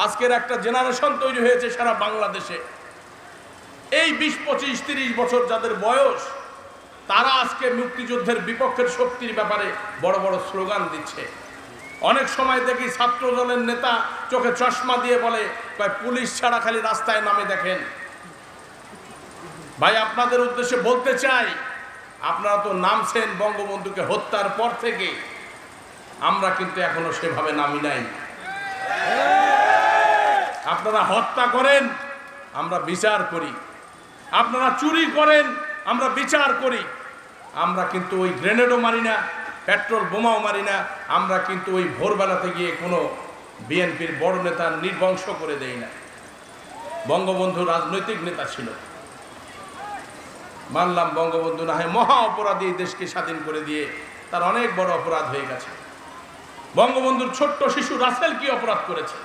আজকের একটা জেনারেশন তৈরি হয়েছে সারা বাংলাদেশে। এই 20, 25, 30 বছর যাদের বয়স, তারা আজকে মুক্তিযুদ্ধের বিপক্ষের শক্তির ব্যাপারে বড় বড় স্লোগান দিচ্ছে। অনেক সময় দেখি ছাত্র দলের নেতা চোখে চশমা দিয়ে বলে, পুলিশ ছাড়া খালি রাস্তায় নামে দেখেন। ভাই, আপনাদের উদ্দেশ্যে বলতে চাই, আপনারা তো নামছেন বঙ্গবন্ধুকে হত্যার পর থেকে, আমরা কিন্তু এখনো সেভাবে নামি নাই। আপনারা হত্যা করেন, আমরা বিচার করি। আপনারা চুরি করেন, আমরা বিচার করি। আমরা কিন্তু ওই গ্রেনেডও মারি না, পেট্রোল বোমাও মারি না। আমরা কিন্তু ওই ভোরবেলাতে গিয়ে কোনো বিএনপির বড় নেতার নির্বংশ করে দেই না। বঙ্গবন্ধু রাজনৈতিক নেতা ছিল, মানলাম বঙ্গবন্ধু না হয় মহা অপরাধী, দেশকে স্বাধীন করে দিয়ে তার অনেক বড় অপরাধ হয়ে গেছে। বঙ্গবন্ধুর ছোট্ট শিশু রাসেল কি অপরাধ করেছে?